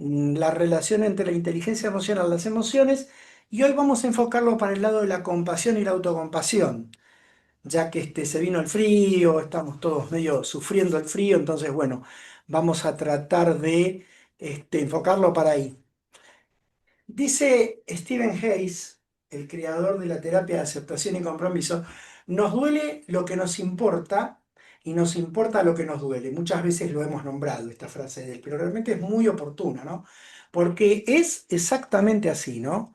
la relación entre la inteligencia emocional y las emociones, y hoy vamos a enfocarlo para el lado de la compasión y la autocompasión, ya que se vino el frío, estamos todos medio sufriendo el frío, entonces bueno, vamos a tratar de enfocarlo para ahí. Dice Stephen Hayes, el creador de la terapia de aceptación y compromiso, nos duele lo que nos importa y nos importa lo que nos duele. Muchas veces lo hemos nombrado, esta frase de él, pero realmente es muy oportuna, ¿no? Porque es exactamente así, ¿no?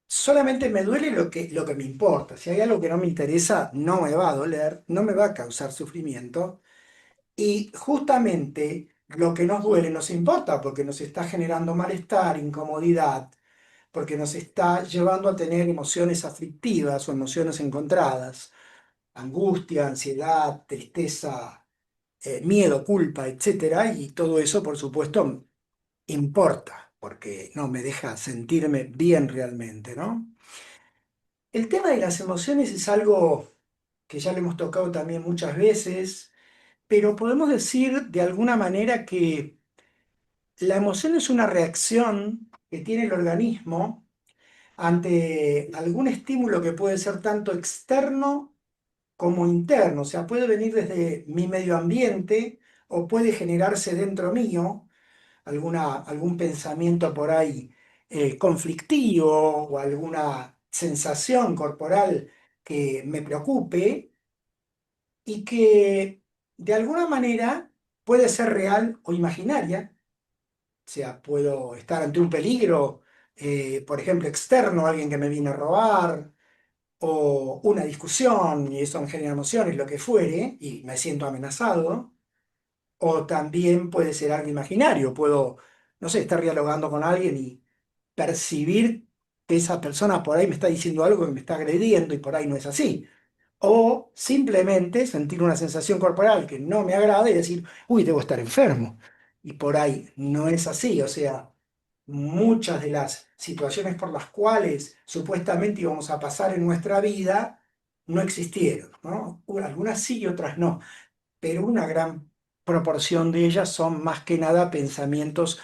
Solamente me duele lo que me importa. Si hay algo que no me interesa, no me va a doler, no me va a causar sufrimiento. Y justamente lo que nos duele nos importa porque nos está generando malestar, incomodidad, porque nos está llevando a tener emociones aflictivas o emociones encontradas, angustia, ansiedad, tristeza, miedo, culpa, etcétera, y todo eso, por supuesto, importa, porque no me deja sentirme bien realmente, ¿no? El tema de las emociones es algo que ya lo hemos tocado también muchas veces, pero podemos decir de alguna manera que la emoción es una reacción que tiene el organismo ante algún estímulo que puede ser tanto externo como interno, o sea, puede venir desde mi medio ambiente o puede generarse dentro mío algún pensamiento por ahí conflictivo o alguna sensación corporal que me preocupe y que de alguna manera puede ser real o imaginaria. O sea, puedo estar ante un peligro, por ejemplo, externo, alguien que me viene a robar, o una discusión, y eso me genera emociones, lo que fuere, y me siento amenazado. O también puede ser algo imaginario, puedo, no sé, estar dialogando con alguien y percibir que esa persona por ahí me está diciendo algo que me está agrediendo y por ahí no es así. O simplemente sentir una sensación corporal que no me agrada y decir, uy, debo estar enfermo. Y por ahí no es así. O sea, muchas de las situaciones por las cuales supuestamente íbamos a pasar en nuestra vida no existieron, ¿no? Algunas sí y otras no, pero una gran proporción de ellas son más que nada pensamientos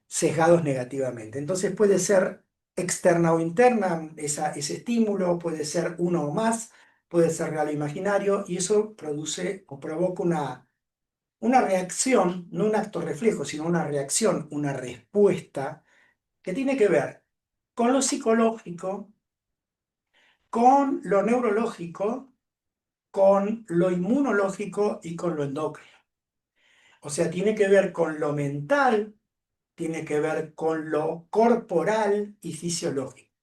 sesgados negativamente. Entonces puede ser externa o interna ese estímulo, puede ser uno o más, puede ser real o imaginario, y eso produce o provoca una reacción, no un acto reflejo, sino una reacción, una respuesta que tiene que ver con lo psicológico, con lo neurológico, con lo inmunológico y con lo endocrino. O sea, tiene que ver con lo mental, tiene que ver con lo corporal y fisiológico.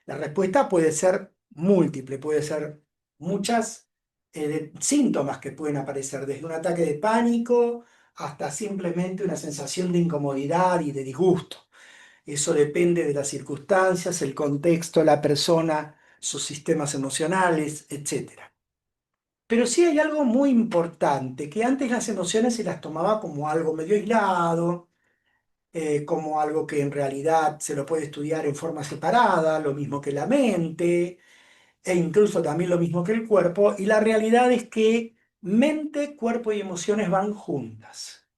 La respuesta puede ser múltiple, puede ser muchas síntomas que pueden aparecer, desde un ataque de pánico hasta simplemente una sensación de incomodidad y de disgusto. Eso depende de las circunstancias, el contexto, la persona, sus sistemas emocionales, etcétera. Pero sí hay algo muy importante, que antes las emociones se las tomaba como algo medio aislado, como algo que en realidad se lo puede estudiar en forma separada, lo mismo que la mente, e incluso también lo mismo que el cuerpo, y la realidad es que mente, cuerpo y emociones van juntas.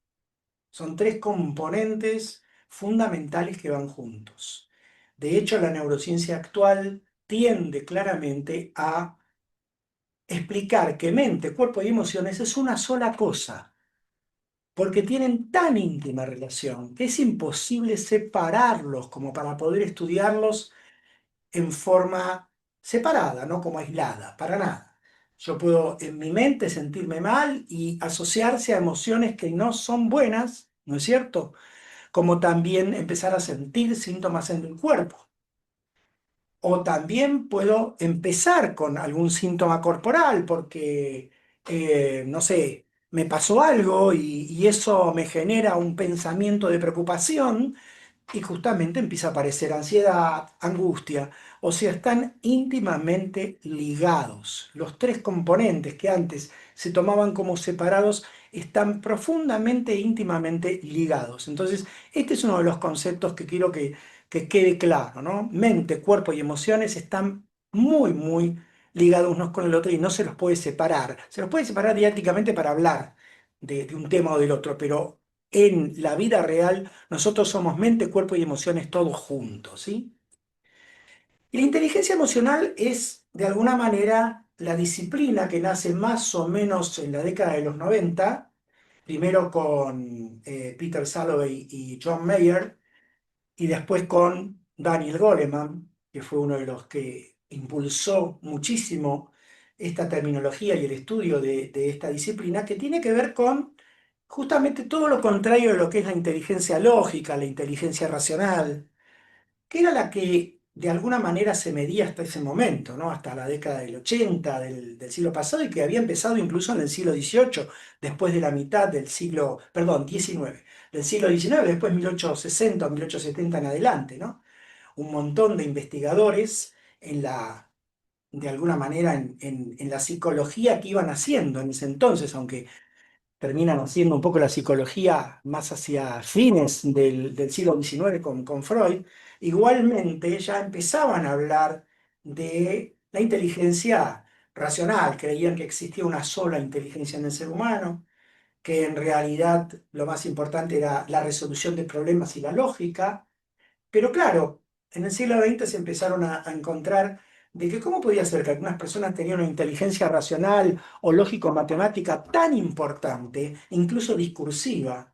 Son tres componentes fundamentales que van juntos. De hecho, la neurociencia actual tiende claramente a explicar que mente, cuerpo y emociones es una sola cosa, porque tienen tan íntima relación que es imposible separarlos como para poder estudiarlos en forma separada, no como aislada, para nada. Yo puedo en mi mente sentirme mal y asociarse a emociones que no son buenas, ¿no es cierto? Como también empezar a sentir síntomas en el cuerpo. O también puedo empezar con algún síntoma corporal porque, no sé, me pasó algo y eso me genera un pensamiento de preocupación y justamente empieza a aparecer ansiedad, angustia. O sea, están íntimamente ligados. Los tres componentes que antes se tomaban como separados están profundamente, íntimamente ligados. Entonces, este es uno de los conceptos que quiero que quede claro, ¿no? Mente, cuerpo y emociones están muy, muy ligados unos con el otro y no se los puede separar. Se los puede separar didácticamente para hablar de un tema o del otro, pero en la vida real nosotros somos mente, cuerpo y emociones todos juntos, ¿sí? Y la inteligencia emocional es, de alguna manera, la disciplina que nace más o menos en la década de los 90, primero con Peter Salovey y John Mayer, y después con Daniel Goleman, que fue uno de los que impulsó muchísimo esta terminología y el estudio de esta disciplina, que tiene que ver con justamente todo lo contrario de lo que es la inteligencia lógica, la inteligencia racional, que era la que de alguna manera se medía hasta ese momento, ¿no? Hasta la década del 80 del siglo pasado y que había empezado incluso en el siglo XVIII, después de la mitad del siglo, perdón, XIX, del siglo XIX, después 1860 o 1870 en adelante, ¿no? Un montón de investigadores en la, de alguna manera en la psicología que iban haciendo en ese entonces, aunque terminan haciendo un poco la psicología más hacia fines del siglo XIX con Freud, igualmente ya empezaban a hablar de la inteligencia racional, creían que existía una sola inteligencia en el ser humano, que en realidad lo más importante era la resolución de problemas y la lógica, pero claro, en el siglo XX se empezaron a encontrar de que cómo podía ser que algunas personas tenían una inteligencia racional o lógico-matemática tan importante, incluso discursiva,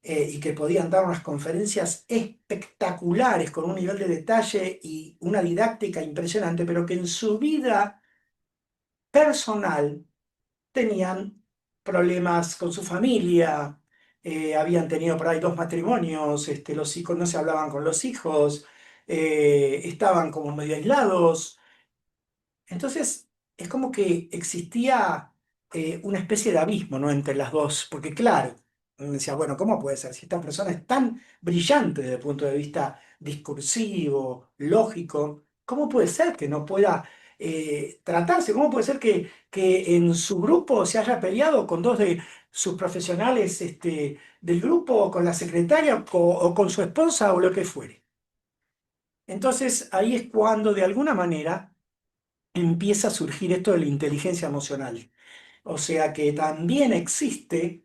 y que podían dar unas conferencias espectaculares con un nivel de detalle y una didáctica impresionante, pero que en su vida personal tenían problemas con su familia, habían tenido por ahí dos matrimonios, los hijos no se hablaban con los hijos, estaban como medio aislados. Entonces, es como que existía una especie de abismo, ¿no? Entre las dos, porque claro, uno decía, bueno, ¿cómo puede ser? Si esta persona es tan brillante desde el punto de vista discursivo, lógico, ¿cómo puede ser que no pueda tratarse? ¿Cómo puede ser que en su grupo se haya peleado con dos de sus profesionales del grupo, o con la secretaria, o con su esposa, o lo que fuere? Entonces, ahí es cuando, de alguna manera, empieza a surgir esto de la inteligencia emocional. O sea que también existe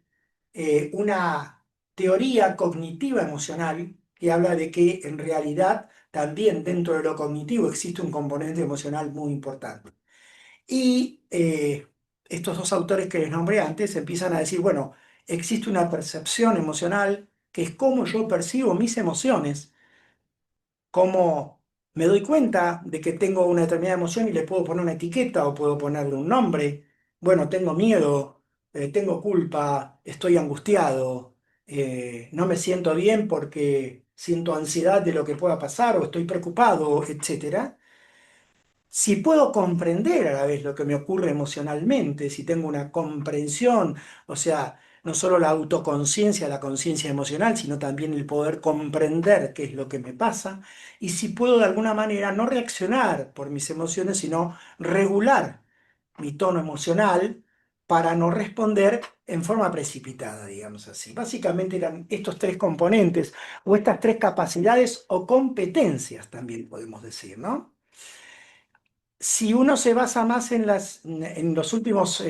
una teoría cognitiva emocional que habla de que en realidad también dentro de lo cognitivo existe un componente emocional muy importante. Y estos dos autores que les nombré antes empiezan a decir, bueno, existe una percepción emocional que es cómo yo percibo mis emociones, cómo me doy cuenta de que tengo una determinada emoción y le puedo poner una etiqueta o puedo ponerle un nombre. Bueno, tengo miedo, tengo culpa, estoy angustiado, no me siento bien porque siento ansiedad de lo que pueda pasar o estoy preocupado, etcétera. Si puedo comprender a la vez lo que me ocurre emocionalmente, si tengo una comprensión, o sea, no solo la autoconciencia, la conciencia emocional, sino también el poder comprender qué es lo que me pasa, y si puedo de alguna manera no reaccionar por mis emociones, sino regular mi tono emocional para no responder en forma precipitada, digamos así. Básicamente eran estos tres componentes o estas tres capacidades o competencias, también podemos decir, ¿no? Si uno se basa más en los últimos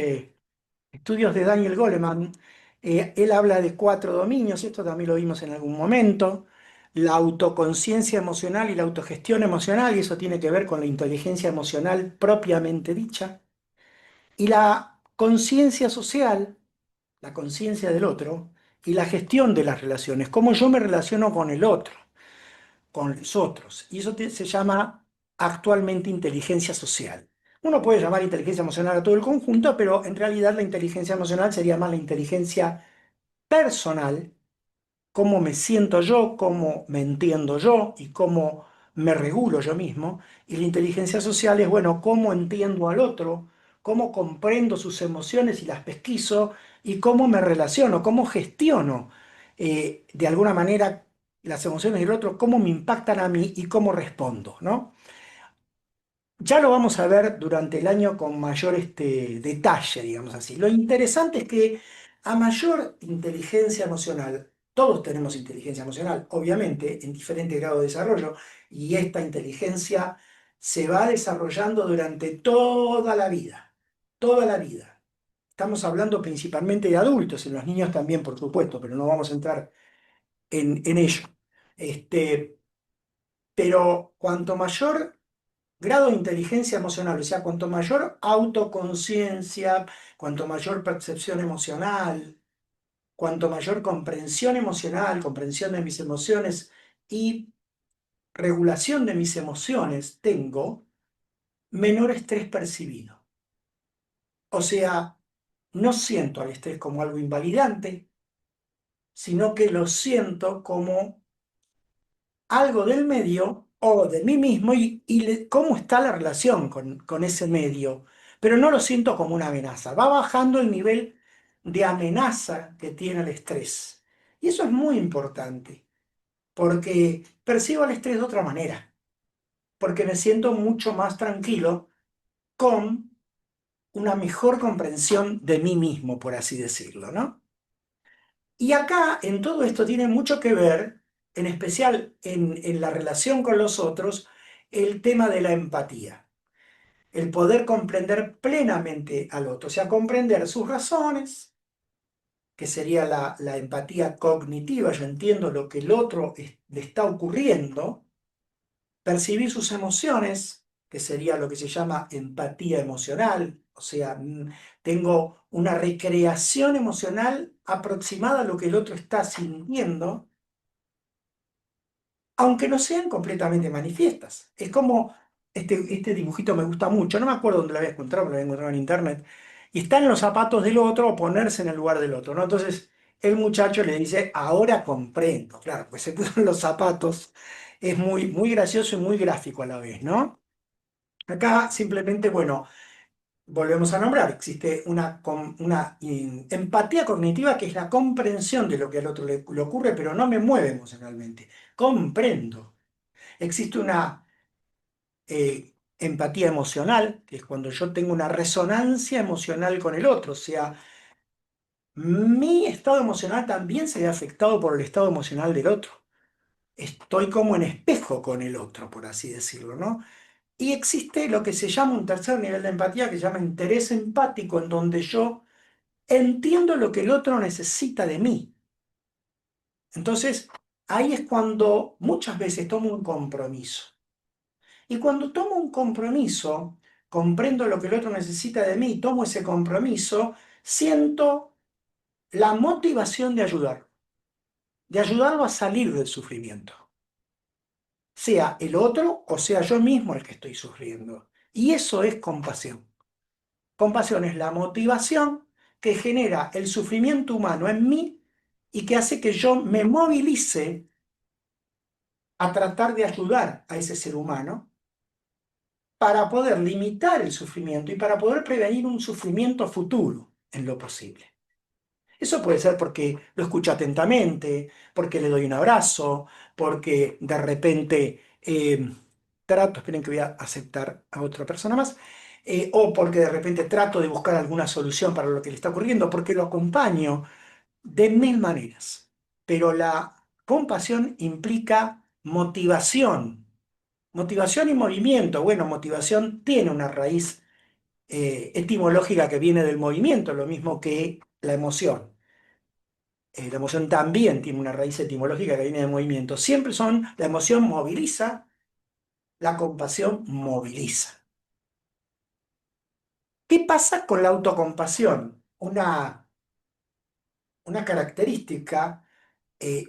estudios de Daniel Goleman, él habla de cuatro dominios, esto también lo vimos en algún momento, la autoconciencia emocional y la autogestión emocional, y eso tiene que ver con la inteligencia emocional propiamente dicha, y la conciencia social, la conciencia del otro, y la gestión de las relaciones, cómo yo me relaciono con el otro, con los otros. Y eso se llama actualmente inteligencia social. Uno puede llamar inteligencia emocional a todo el conjunto, pero en realidad la inteligencia emocional sería más la inteligencia personal, cómo me siento yo, cómo me entiendo yo y cómo me regulo yo mismo. Y la inteligencia social es, bueno, cómo entiendo al otro, cómo comprendo sus emociones y las pesquiso y cómo me relaciono, cómo gestiono de alguna manera las emociones del otro, cómo me impactan a mí y cómo respondo, ¿no? Ya lo vamos a ver durante el año con mayor detalle, digamos así. Lo interesante es que a mayor inteligencia emocional, todos tenemos inteligencia emocional, obviamente, en diferente grado de desarrollo, y esta inteligencia se va desarrollando durante toda la vida, toda la vida. estamos hablando principalmente de adultos, en los niños también, por supuesto, pero no vamos a entrar en ello. Este, pero cuanto mayor grado de inteligencia emocional, o sea, cuanto mayor autoconciencia, cuanto mayor percepción emocional, cuanto mayor comprensión emocional, comprensión de mis emociones y regulación de mis emociones tengo, menor estrés percibido. O sea, no siento al estrés como algo invalidante, sino que lo siento como algo del medio o de mí mismo y cómo está la relación con ese medio, pero no lo siento como una amenaza. Va bajando el nivel de amenaza que tiene el estrés. Y eso es muy importante, porque percibo el estrés de otra manera, porque me siento mucho más tranquilo con una mejor comprensión de mí mismo, por así decirlo, ¿no? Y acá, en todo esto, tiene mucho que ver, en especial en la relación con los otros, el tema de la empatía. El poder comprender plenamente al otro, o sea, comprender sus razones, que sería la empatía cognitiva, yo entiendo lo que el otro le está ocurriendo, percibir sus emociones, que sería lo que se llama empatía emocional, o sea, tengo una recreación emocional aproximada a lo que el otro está sintiendo, aunque no sean completamente manifiestas. Es como, este dibujito me gusta mucho, no me acuerdo dónde lo había encontrado, pero lo había encontrado en internet, y está en los zapatos del otro o ponerse en el lugar del otro, ¿no? Entonces el muchacho le dice, ahora comprendo, claro, pues se puso en los zapatos, es muy, muy gracioso y muy gráfico a la vez, ¿no? Acá simplemente, bueno, volvemos a nombrar, existe una empatía cognitiva que es la comprensión de lo que al otro le ocurre, pero no me mueve emocionalmente, comprendo. Existe una empatía emocional, que es cuando yo tengo una resonancia emocional con el otro, o sea, mi estado emocional también se ve afectado por el estado emocional del otro. Estoy como en espejo con el otro, por así decirlo, ¿no? Y existe lo que se llama un tercer nivel de empatía, que se llama interés empático, en donde yo entiendo lo que el otro necesita de mí. Entonces, ahí es cuando muchas veces tomo un compromiso. Y cuando tomo un compromiso, comprendo lo que el otro necesita de mí, tomo ese compromiso, siento la motivación de ayudarlo a salir del sufrimiento, sea el otro o sea yo mismo el que estoy sufriendo. Y eso es compasión. Compasión es la motivación que genera el sufrimiento humano en mí y que hace que yo me movilice a tratar de ayudar a ese ser humano para poder limitar el sufrimiento y para poder prevenir un sufrimiento futuro en lo posible. Eso puede ser porque lo escucho atentamente, porque le doy un abrazo, porque de repente trato, esperen que voy a aceptar a otra persona más, o porque de repente trato de buscar alguna solución para lo que le está ocurriendo, porque lo acompaño de mil maneras. Pero la compasión implica motivación, motivación y movimiento. Bueno, motivación tiene una raíz etimológica que viene del movimiento, lo mismo que la emoción. La emoción también tiene una raíz etimológica que viene del movimiento. Siempre son, la emoción moviliza, la compasión moviliza. ¿Qué pasa con la autocompasión? Una característica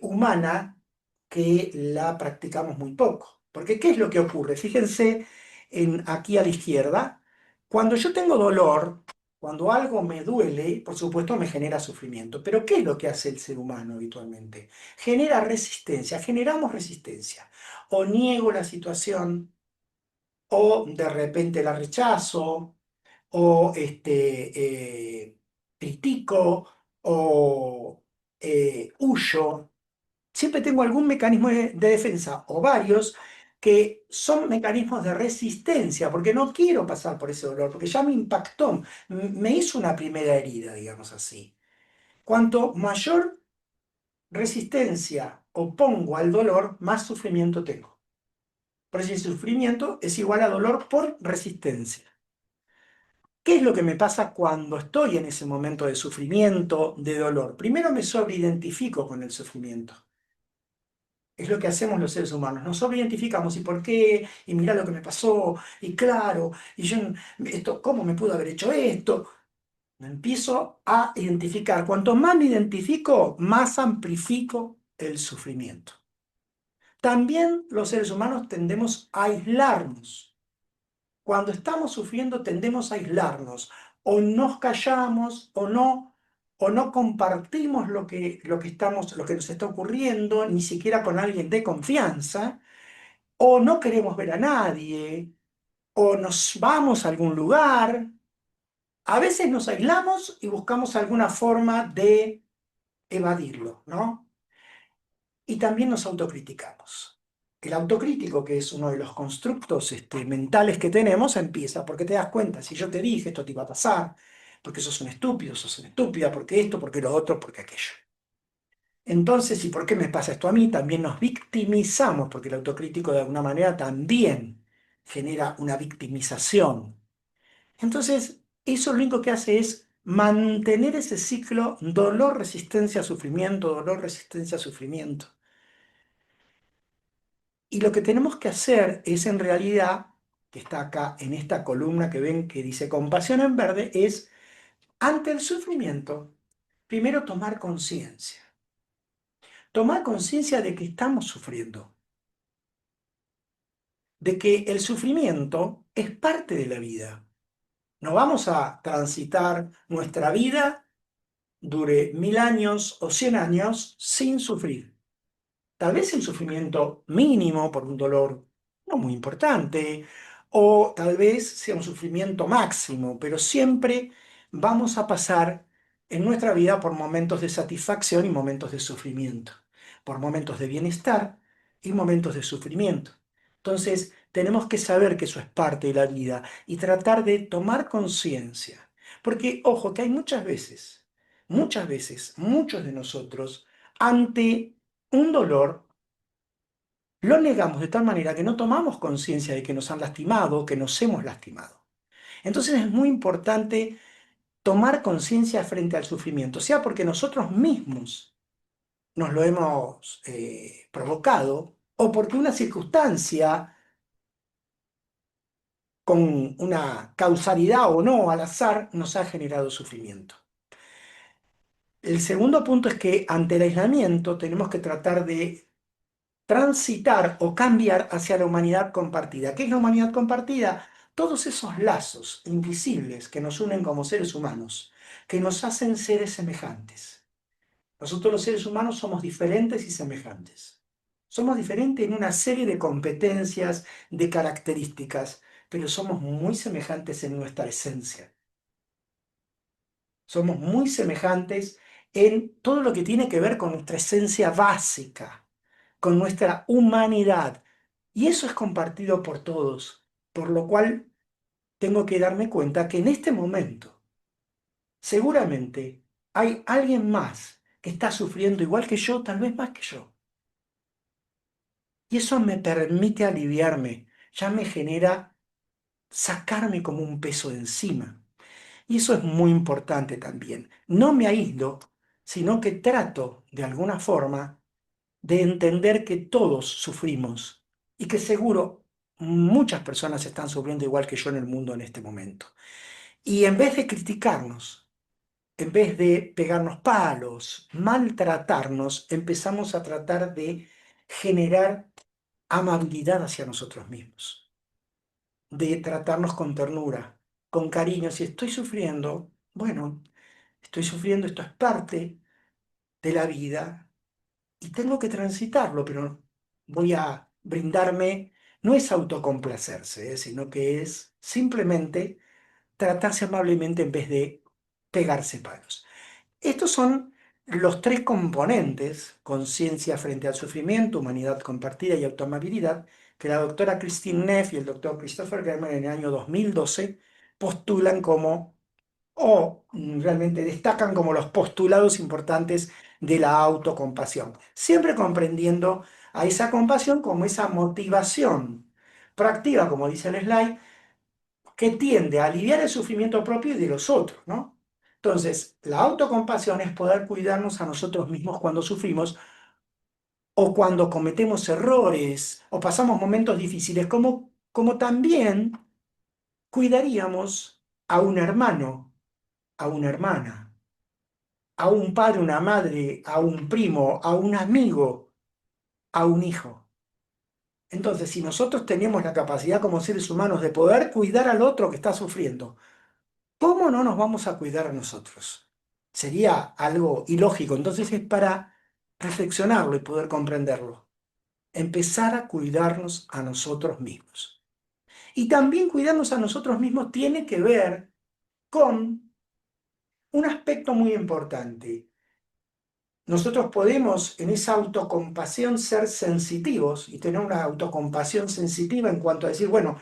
humana que la practicamos muy poco. Porque ¿qué es lo que ocurre? Fíjense aquí a la izquierda, cuando yo tengo dolor, cuando algo me duele, por supuesto me genera sufrimiento. Pero ¿qué es lo que hace el ser humano habitualmente? Genera resistencia, generamos resistencia. O niego la situación, o de repente la rechazo, o critico, o huyo. Siempre tengo algún mecanismo de defensa o varios que son mecanismos de resistencia, porque no quiero pasar por ese dolor, porque ya me impactó, me hizo una primera herida, digamos así. Cuanto mayor resistencia opongo al dolor, más sufrimiento tengo. Por eso el sufrimiento es igual a dolor por resistencia. ¿Qué es lo que me pasa cuando estoy en ese momento de sufrimiento, de dolor? Primero me sobreidentifico con el sufrimiento. Es lo que hacemos los seres humanos. Nos sobreidentificamos y por qué, y mirá lo que me pasó, y claro, y yo, esto, ¿cómo me pudo haber hecho esto? Me empiezo a identificar. Cuanto más me identifico, más amplifico el sufrimiento. También los seres humanos tendemos a aislarnos. Cuando estamos sufriendo tendemos a aislarnos. O nos callamos o no compartimos lo que nos está ocurriendo, ni siquiera con alguien de confianza, o no queremos ver a nadie, o nos vamos a algún lugar. A veces nos aislamos y buscamos alguna forma de evadirlo, ¿no? Y también nos autocriticamos. El autocrítico, que es uno de los constructos mentales que tenemos, empieza porque te das cuenta, si yo te dije esto te iba a pasar, porque sos un estúpido, sos una estúpida, porque esto, porque lo otro, porque aquello. Entonces, ¿y por qué me pasa esto a mí? También nos victimizamos, porque el autocrítico de alguna manera también genera una victimización. Entonces, eso lo único que hace es mantener ese ciclo dolor, resistencia, sufrimiento, dolor, resistencia, sufrimiento. Y lo que tenemos que hacer es en realidad, que está acá en esta columna que ven que dice compasión en verde, es ante el sufrimiento, primero tomar conciencia. Tomar conciencia de que estamos sufriendo, de que el sufrimiento es parte de la vida. No vamos a transitar nuestra vida, dure 1000 años o 100 años, sin sufrir. Tal vez el sufrimiento mínimo por un dolor no muy importante, o tal vez sea un sufrimiento máximo, pero siempre vamos a pasar en nuestra vida por momentos de satisfacción y momentos de sufrimiento, por momentos de bienestar y momentos de sufrimiento. Entonces, tenemos que saber que eso es parte de la vida y tratar de tomar conciencia. Porque, ojo, que hay muchas veces, muchos de nosotros, ante un dolor, lo negamos de tal manera que no tomamos conciencia de que nos han lastimado, que nos hemos lastimado. Entonces es muy importante tomar conciencia frente al sufrimiento, sea porque nosotros mismos nos lo hemos provocado o porque una circunstancia con una causalidad o no al azar nos ha generado sufrimiento. El segundo punto es que ante el aislamiento tenemos que tratar de transitar o cambiar hacia la humanidad compartida. ¿Qué es la humanidad compartida? Todos esos lazos invisibles que nos unen como seres humanos, que nos hacen seres semejantes. Nosotros los seres humanos somos diferentes y semejantes. Somos diferentes en una serie de competencias, de características, pero somos muy semejantes en nuestra esencia. Somos muy semejantes en todo lo que tiene que ver con nuestra esencia básica, con nuestra humanidad. Y eso es compartido por todos, por lo cual tengo que darme cuenta que en este momento seguramente hay alguien más que está sufriendo igual que yo, tal vez más que yo. Y eso me permite aliviarme, ya me genera sacarme como un peso de encima. Y eso es muy importante también. No me aíslo, sino que trato de alguna forma de entender que todos sufrimos y que seguro muchas personas están sufriendo igual que yo en el mundo en este momento. Y en vez de criticarnos, en vez de pegarnos palos, maltratarnos, empezamos a tratar de generar amabilidad hacia nosotros mismos, de tratarnos con ternura, con cariño. Si estoy sufriendo, bueno, estoy sufriendo, esto es parte de la vida y tengo que transitarlo, pero voy a brindarme, no es autocomplacerse, sino que es simplemente tratarse amablemente en vez de pegarse palos. Estos son los tres componentes, conciencia frente al sufrimiento, humanidad compartida y autoamabilidad, que la doctora Christine Neff y el doctor Christopher Germer en el año 2012 postulan como o realmente destacan como los postulados importantes de la autocompasión, siempre comprendiendo a esa compasión como esa motivación proactiva, como dice el slide, que tiende a aliviar el sufrimiento propio y de los otros, ¿no? Entonces, la autocompasión es poder cuidarnos a nosotros mismos cuando sufrimos o cuando cometemos errores o pasamos momentos difíciles, como también cuidaríamos a un hermano, a una hermana, a un padre, una madre, a un primo, a un amigo, a un hijo. Entonces, si nosotros tenemos la capacidad como seres humanos de poder cuidar al otro que está sufriendo, ¿cómo no nos vamos a cuidar a nosotros? Sería algo ilógico. Entonces es para reflexionarlo y poder comprenderlo. Empezar a cuidarnos a nosotros mismos. Y también cuidarnos a nosotros mismos tiene que ver con un aspecto muy importante. Nosotros podemos en esa autocompasión ser sensitivos y tener una autocompasión sensitiva en cuanto a decir, bueno,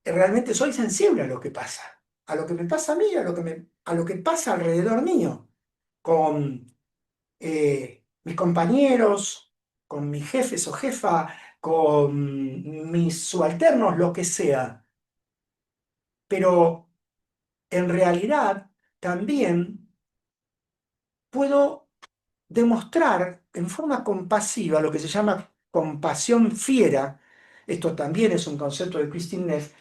realmente soy sensible a lo que pasa, a lo que me pasa a mí, a lo que pasa alrededor mío, con mis compañeros, con mis jefes o jefa, con mis subalternos, lo que sea. Pero en realidad también puedo demostrar en forma compasiva lo que se llama compasión fiera, esto también es un concepto de Christine Neff,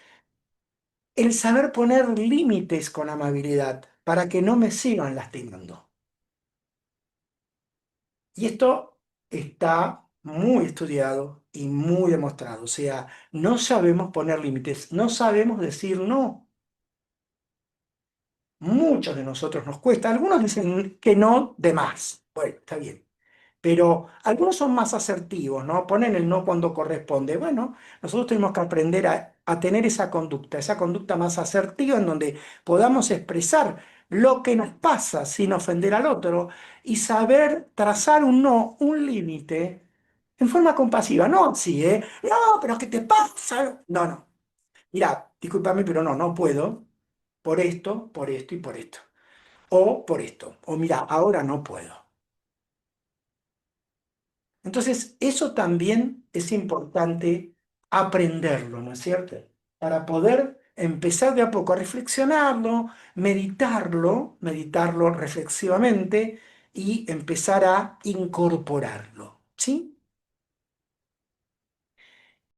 el saber poner límites con amabilidad para que no me sigan lastimando. Y esto está muy estudiado y muy demostrado. O sea, no sabemos poner límites, no sabemos decir no. Muchos de nosotros nos cuesta. Algunos dicen que no de más. Bueno, está bien. Pero algunos son más asertivos, ¿no? Ponen el no cuando corresponde. Bueno, nosotros tenemos que aprender a tener esa conducta más asertiva en donde podamos expresar lo que nos pasa sin ofender al otro y saber trazar un no, un límite en forma compasiva. No así, ¿eh? No, pero ¿qué te pasa? No, no. Mira, discúlpame, pero no, no puedo por esto y por esto. O por esto. O mira, ahora no puedo. Entonces, eso también es importante aprenderlo, ¿no es cierto? Para poder empezar de a poco a reflexionarlo, meditarlo reflexivamente y empezar a incorporarlo, ¿sí?